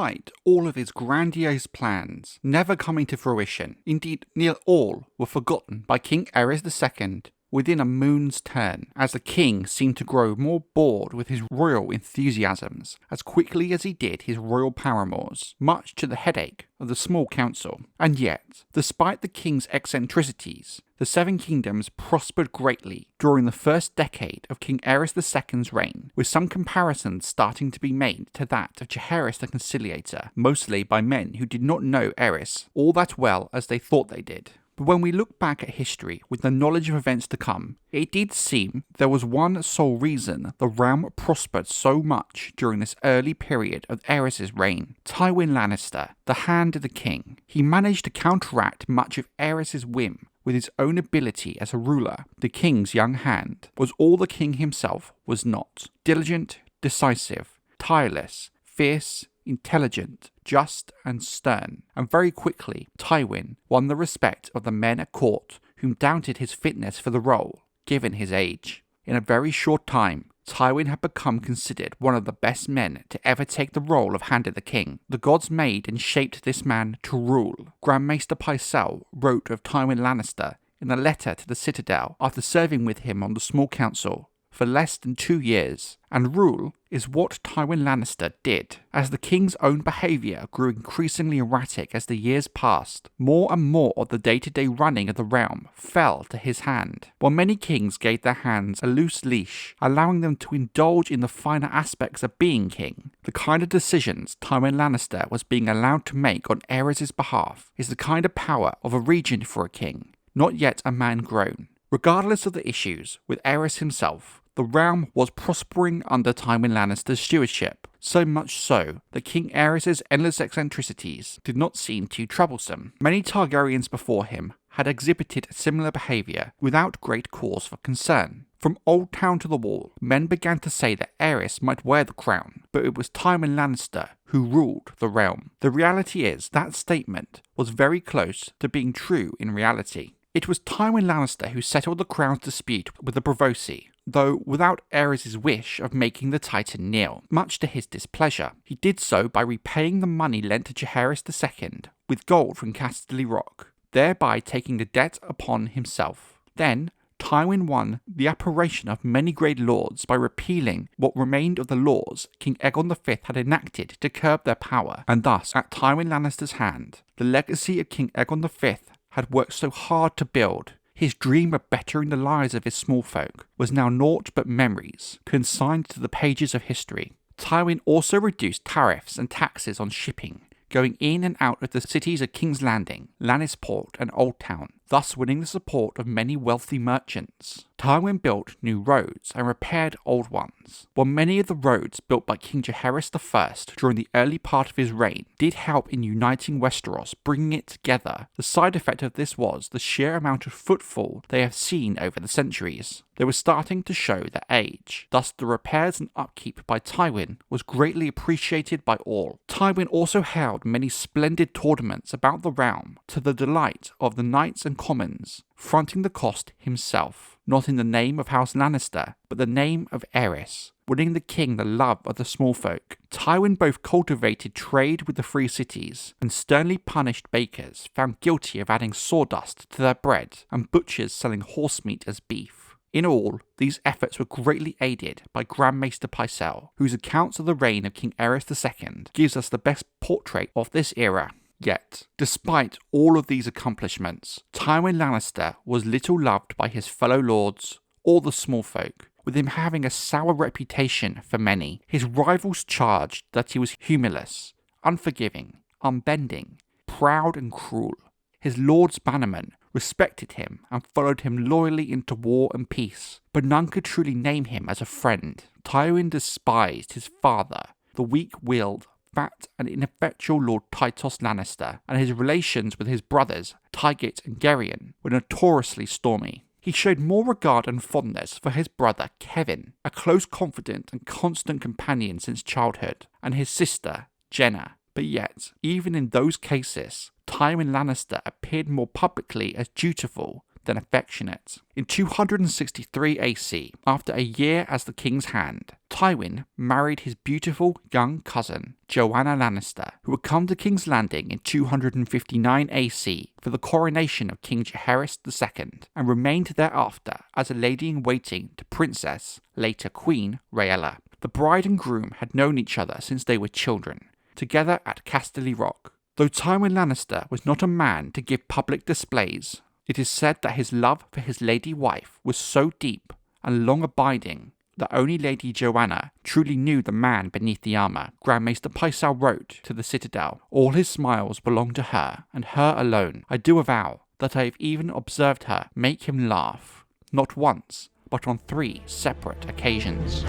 despite all of his grandiose plans never coming to fruition, indeed nearly all were forgotten by King Aerys II within a moon's turn, as the king seemed to grow more bored with his royal enthusiasms as quickly as he did his royal paramours, much to the headache of the small council. And yet, despite the king's eccentricities, the Seven Kingdoms prospered greatly during the first decade of King Aerys II's reign, with some comparisons starting to be made to that of Jaehaerys the Conciliator, mostly by men who did not know Aerys all that well as they thought they did. But when we look back at history with the knowledge of events to come, it did seem there was one sole reason the realm prospered so much during this early period of Aerys' reign. Tywin Lannister, the Hand of the King. He managed to counteract much of Aerys' whim with his own ability as a ruler. The king's young hand was all the king himself was not. Diligent, decisive, tireless, fierce, intelligent, just and stern, and very quickly Tywin won the respect of the men at court whom doubted his fitness for the role, given his age. In a very short time, Tywin had become considered one of the best men to ever take the role of Hand of the King. The gods made and shaped this man to rule. Grand Maester Pycelle wrote of Tywin Lannister in a letter to the Citadel after serving with him on the small council for less than 2 years, and rule is what Tywin Lannister did. As the king's own behaviour grew increasingly erratic as the years passed, more and more of the day-to-day running of the realm fell to his hand, while many kings gave their hands a loose leash, allowing them to indulge in the finer aspects of being king. The kind of decisions Tywin Lannister was being allowed to make on Aerys' behalf is the kind of power of a regent for a king, not yet a man grown. Regardless of the issues with Aerys himself, the realm was prospering under Tywin Lannister's stewardship, so much so that King Aerys' endless eccentricities did not seem too troublesome. Many Targaryens before him had exhibited similar behaviour without great cause for concern. From Old Town to the Wall, men began to say that Aerys might wear the crown, but it was Tywin Lannister who ruled the realm. The reality is that statement was very close to being true in reality. It was Tywin Lannister who settled the crown's dispute with the Braavosi, though without Aerys' wish of making the Titan kneel, much to his displeasure. He did so by repaying the money lent to Jaehaerys II with gold from Casterly Rock, thereby taking the debt upon himself. Then, Tywin won the admiration of many great lords by repealing what remained of the laws King Aegon V had enacted to curb their power, and thus, at Tywin Lannister's hand, the legacy of King Aegon V had worked so hard to build. His dream of bettering the lives of his small folk was now naught but memories, consigned to the pages of history. Tywin also reduced tariffs and taxes on shipping, going in and out of the cities of King's Landing, Lannisport and Old Town, thus winning the support of many wealthy merchants. Tywin built new roads and repaired old ones. While many of the roads built by King Jaehaerys I during the early part of his reign did help in uniting Westeros, bringing it together, the side effect of this was the sheer amount of footfall they have seen over the centuries. They were starting to show their age, thus the repairs and upkeep by Tywin was greatly appreciated by all. Tywin also held many splendid tournaments about the realm to the delight of the knights and commons, fronting the cost himself, not in the name of House Lannister, but the name of Aerys, winning the king the love of the small folk. Tywin both cultivated trade with the free cities and sternly punished bakers found guilty of adding sawdust to their bread and butchers selling horse meat as beef. In all, these efforts were greatly aided by Grand Maester Pycelle, whose accounts of the reign of King Aerys II gives us the best portrait of this era. Yet, despite all of these accomplishments, Tywin Lannister was little loved by his fellow lords or the small folk, with him having a sour reputation for many. His rivals charged that he was humorless, unforgiving, unbending, proud and cruel. His lord's bannermen respected him and followed him loyally into war and peace, but none could truly name him as a friend. Tywin despised his father, the weak-willed, fat and ineffectual Lord Tytos Lannister, and his relations with his brothers, Tygett and Geryon, were notoriously stormy. He showed more regard and fondness for his brother Kevan, a close confidant and constant companion since childhood, and his sister, Jenna. But yet, even in those cases, Tywin Lannister appeared more publicly as dutiful than affectionate. In 263 AC, after a year as the king's hand, Tywin married his beautiful young cousin, Joanna Lannister, who would come to King's Landing in 259 AC for the coronation of King Aerys II, and remained thereafter as a lady-in-waiting to Princess, later Queen, Rhaella. The bride and groom had known each other since they were children, together at Casterly Rock. Though Tywin Lannister was not a man to give public displays, it is said that his love for his lady wife was so deep and long-abiding that only Lady Joanna truly knew the man beneath the armour. Grand Maester Pycelle wrote to the Citadel, "All his smiles belong to her, and her alone. I do avow that I have even observed her make him laugh, not once, but on 3 separate occasions."